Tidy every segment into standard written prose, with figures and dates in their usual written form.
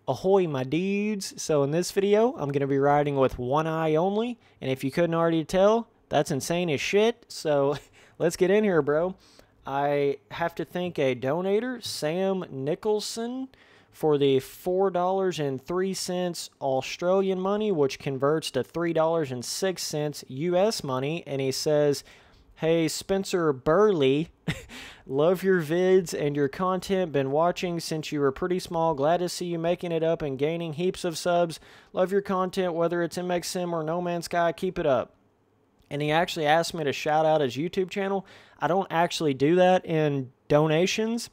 Ahoy, my dudes. So in this video, I'm going to be riding with one eye only. And if you couldn't already tell, that's insane as shit. So let's get in here, bro. I have to thank a donator, Sam Nicholson, for the $4.03 Australian money, which converts to $3.06 US money. And he says, "Hey, Spencer Burley, love your vids and your content. Been watching since you were pretty small. Glad to see you making it up and gaining heaps of subs. Love your content, whether it's MXM or No Man's Sky. Keep it up." And he actually asked me to shout out his YouTube channel. I don't actually do that in donations.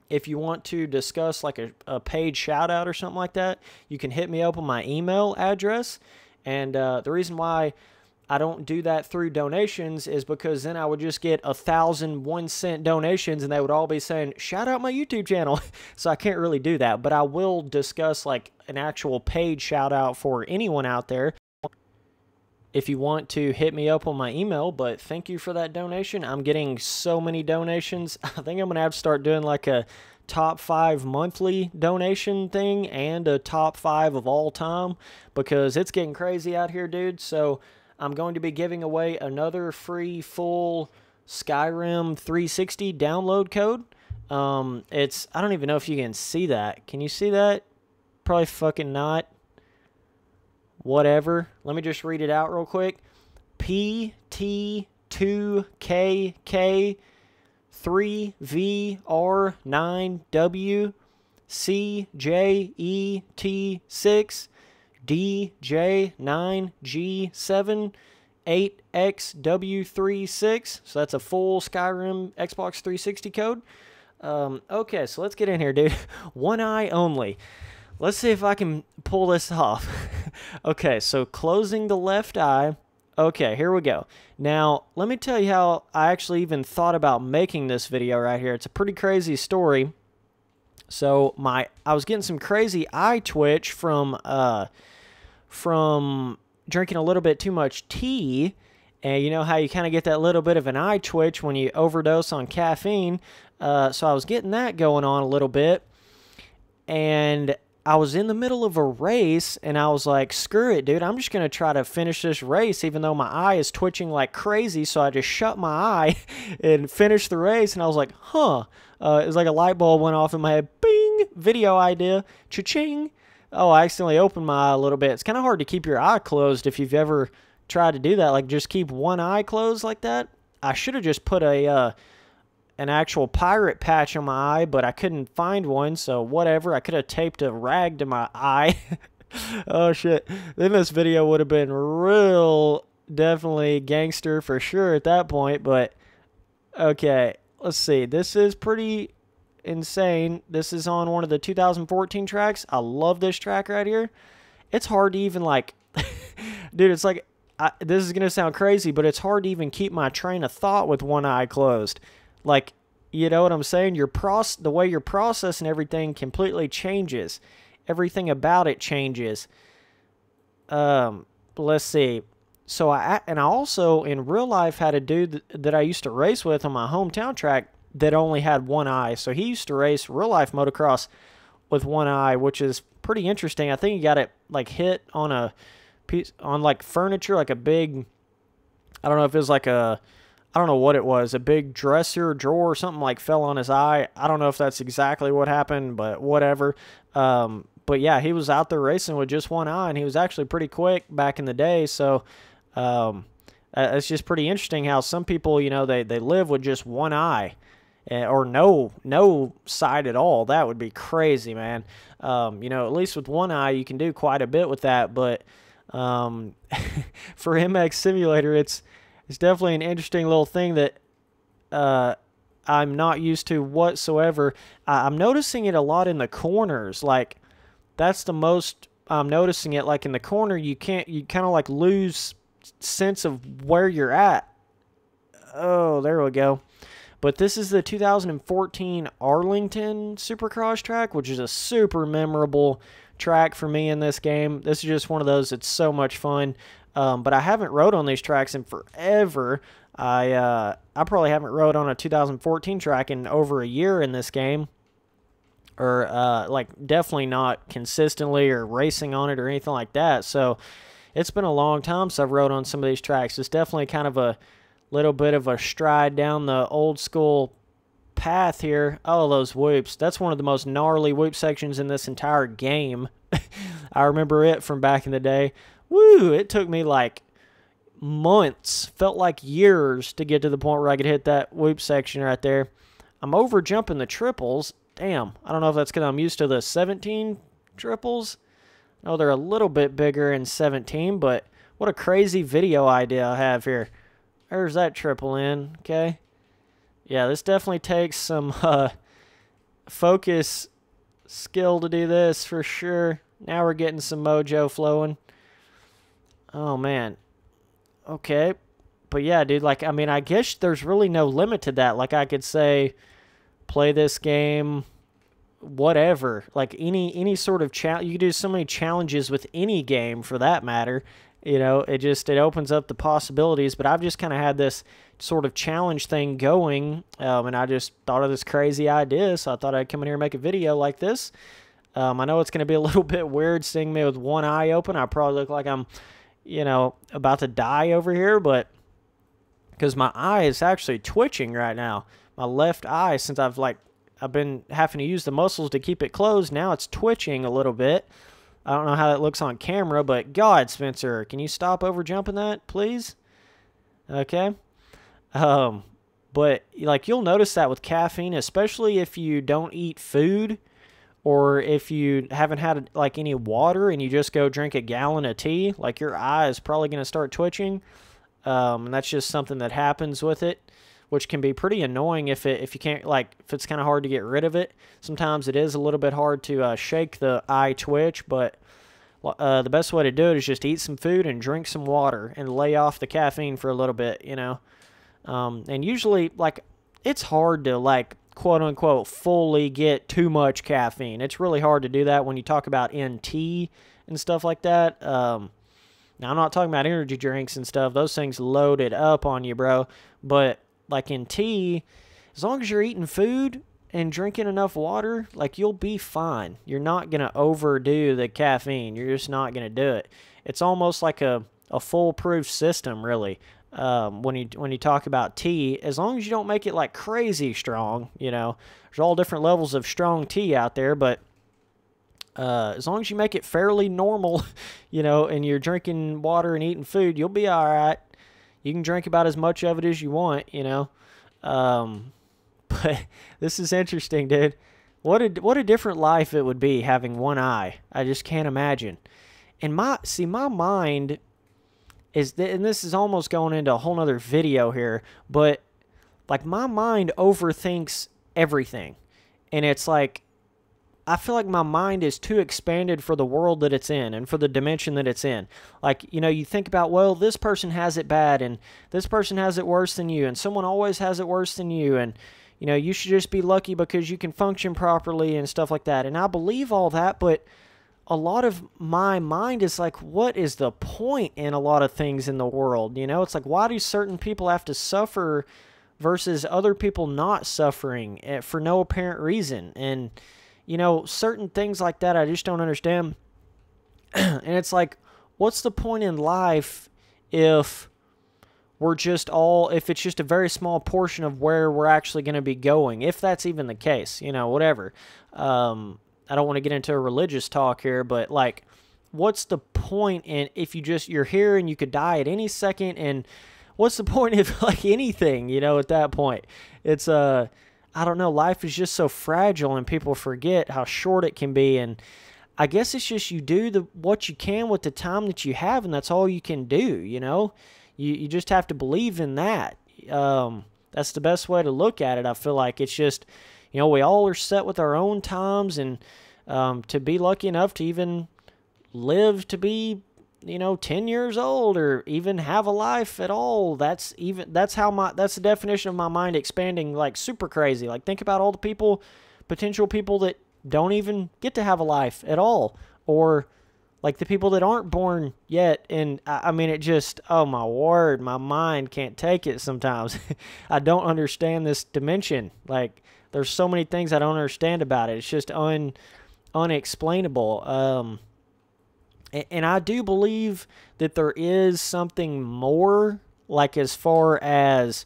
If you want to discuss like a paid shout out or something like that, you can hit me up on my email address. And the reason why I don't do that through donations is because then I would just get 1,000 1-cent donations and they would all be saying, shout out my YouTube channel. So I can't really do that, but I will discuss like an actual paid shout out for anyone out there if you want to hit me up on my email. But thank you for that donation. I'm getting so many donations. I think I'm going to have to start doing like a top 5 monthly donation thing and a top 5 of all time because it's getting crazy out here, dude. So I'm going to be giving away another free full Skyrim 360 download code. I don't even know if you can see that. Can you see that? Probably fucking not. Whatever. Let me just read it out real quick. PT2KK3VR9WCJET6 DJ9G7 8XW36. So that's a full Skyrim Xbox 360 code. Okay, so let's get in here, dude. One eye only. Let's see if I can pull this off. Okay, so closing the left eye. Okay, here we go. Now, let me tell you how I actually even thought about making this video right here. It's a pretty crazy story. So I was getting some crazy eye twitch from drinking a little bit too much tea, and you know how you kind of get that little bit of an eye twitch when you overdose on caffeine. So I was getting that going on a little bit, and I was in the middle of a race, and I was like, screw it, dude. I'm just going to try to finish this race, even though my eye is twitching like crazy. So I just shut my eye and finished the race, and I was like, huh. It was like a light bulb went off in my head. Bing! Video idea. Cha-ching! Oh, I accidentally opened my eye a little bit. It's kind of hard to keep your eye closed if you've ever tried to do that. Like, just keep one eye closed like that. I should have just put an actual pirate patch on my eye, but I couldn't find one, so whatever. I could have taped a rag to my eye. Oh, shit. Then this video would have been real, definitely gangster for sure at that point, but okay. Let's see. This is pretty insane. This is on one of the 2014 tracks. I love this track right here. It's hard to even like, dude, it's like, this is going to sound crazy, but it's hard to even keep my train of thought with one eye closed. Like, you know what I'm saying? The way you're processing everything completely changes. Everything about it changes. Let's see. So I also in real life had a dude that I used to race with on my hometown track that only had one eye. So he used to race real life motocross with one eye, which is pretty interesting. I think he got it like hit on a piece on like furniture, like a big, I don't know if it was like I don't know what it was, a big dresser drawer or something like fell on his eye. I don't know if that's exactly what happened, but whatever. But yeah, he was out there racing with just one eye, and he was actually pretty quick back in the day. So it's just pretty interesting how some people, you know, they live with just one eye or no sight at all. That would be crazy, man. You know, at least with one eye, you can do quite a bit with that. But for MX Simulator, it's definitely an interesting little thing that I'm not used to whatsoever. I'm noticing it a lot in the corners. Like, that's the most I'm noticing it. Like, in the corner, you kind of like lose sense of where you're at. Oh, there we go. But this is the 2014 Arlington Supercross track, which is a super memorable track for me in this game. This is just one of those that's so much fun. But I haven't rode on these tracks in forever. I probably haven't rode on a 2014 track in over a year in this game. or like definitely not consistently or racing on it or anything like that. So it's been a long time since I've rode on some of these tracks. It's definitely kind of a little bit of a stride down the old school path here. Oh, those whoops. That's one of the most gnarly whoop sections in this entire game. I remember it from back in the day. Woo, it took me like months, felt like years to get to the point where I could hit that whoop section right there. I'm over jumping the triples. Damn, I don't know if that's because I'm used to the 17 triples. No, they're a little bit bigger in 17, but what a crazy video idea I have here. There's that triple in, okay? Yeah, this definitely takes some focus skill to do this for sure. Now we're getting some mojo flowing. Oh, man. Okay. But yeah, dude, like, I mean, I guess there's really no limit to that. Like, I could say, play this game, whatever. Like, any sort of challenge. You could do so many challenges with any game for that matter. You know, it opens up the possibilities. But I've just kind of had this sort of challenge thing going, and I just thought of this crazy idea, so I thought I'd come in here and make a video like this. I know it's going to be a little bit weird seeing me with one eye open. I probably look like I'm, you know, about to die over here, but because my eye is actually twitching right now. My left eye, since I've been having to use the muscles to keep it closed, now it's twitching a little bit. I don't know how that looks on camera, but God, Spencer, can you stop over jumping that, please? Okay. But like you'll notice that with caffeine, especially if you don't eat food or if you haven't had like any water and you just go drink a gallon of tea, like your eye is probably going to start twitching. And that's just something that happens with it, which can be pretty annoying if you can't, like, if it's kind of hard to get rid of it. Sometimes it is a little bit hard to shake the eye twitch, but the best way to do it is just eat some food and drink some water and lay off the caffeine for a little bit, you know. And usually, like, it's hard to, like, quote-unquote, fully get too much caffeine. It's really hard to do that when you talk about in tea and stuff like that. Now, I'm not talking about energy drinks and stuff. Those things loaded up on you, bro. But, like, in tea, as long as you're eating food and drinking enough water, like, you'll be fine. You're not going to overdo the caffeine. You're just not going to do it. It's almost like a foolproof system, really. When you talk about tea, as long as you don't make it like crazy strong, you know, there's all different levels of strong tea out there, but as long as you make it fairly normal, you know, and you're drinking water and eating food, you'll be all right. You can drink about as much of it as you want, you know. But this is interesting, dude. What a different life it would be having one eye. I just can't imagine. And my mind and this is almost going into a whole nother video here, but like my mind overthinks everything. And it's like, I feel like my mind is too expanded for the world that it's in and for the dimension that it's in. Like, you know, you think about, well, this person has it bad and this person has it worse than you and someone always has it worse than you and, you know, you should just be lucky because you can function properly and stuff like that. And I believe all that, but a lot of my mind is like, what is the point in a lot of things in the world? You know, it's like, why do certain people have to suffer versus other people not suffering for no apparent reason? And, you know, certain things like that, I just don't understand. And it's like, what's the point in life if it's just a very small portion of where we're actually going to be going, if that's even the case, you know, whatever. I don't want to get into a religious talk here, but like, what's the point in if you're here and you could die at any second, and what's the point of like anything, you know, at that point? It's I don't know, life is just so fragile and people forget how short it can be, and I guess it's just you do what you can with the time that you have, and that's all you can do, you know? You just have to believe in that. That's the best way to look at it. I feel like it's just, you know, we all are set with our own times, and to be lucky enough to even live to be, you know, 10 years old or even have a life at all, that's the definition of my mind expanding like super crazy. Like, think about all the potential people that don't even get to have a life at all, or like the people that aren't born yet. And I mean, it just, oh my word, my mind can't take it sometimes. I don't understand this dimension. Like, There's so many things I don't understand about it. It's just unexplainable. And I do believe that there is something more, like as far as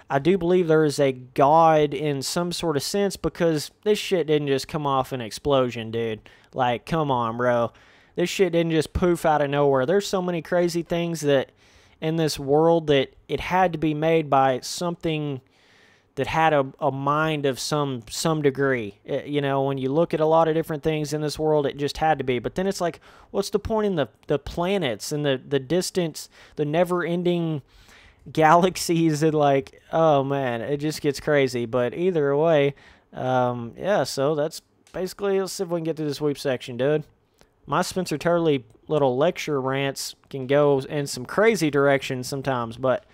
I do believe there is a God in some sort of sense, because this shit didn't just come off an explosion, dude. Like, come on, bro. This shit didn't just poof out of nowhere. There's so many crazy things that in this world that it had to be made by something that had a mind of some degree. You know, when you look at a lot of different things in this world, it just had to be. But then it's like, what's the point in the planets and the distance, the never-ending galaxies, and like, oh man, it just gets crazy. But either way, yeah, so that's basically, let's see if we can get to the sweep section, dude. My Spencer Turley little lecture rants can go in some crazy directions sometimes, but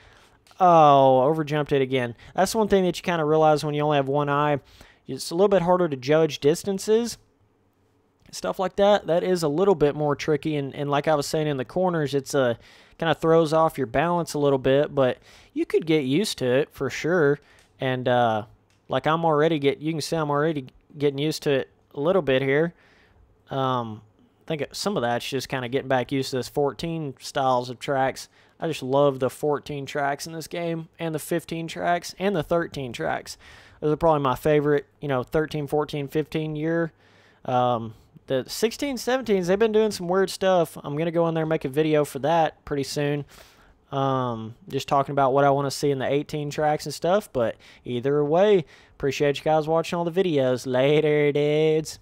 oh, overjumped it again. That's one thing that you kind of realize when you only have one eye. It's a little bit harder to judge distances. Stuff like that. That is a little bit more tricky. And like I was saying in the corners, it's kind of throws off your balance a little bit. But you could get used to it for sure. And like I'm already you can see I'm already getting used to it a little bit here. I think some of that's just kind of getting back used to this 14 styles of tracks. I just love the 14 tracks in this game, and the 15 tracks, and the 13 tracks. Those are probably my favorite, 13, 14, 15 year. The 16, 17s, they've been doing some weird stuff. I'm going to go in there and make a video for that pretty soon. Just talking about what I want to see in the 18 tracks and stuff. But either way, appreciate you guys watching all the videos. Later, dudes.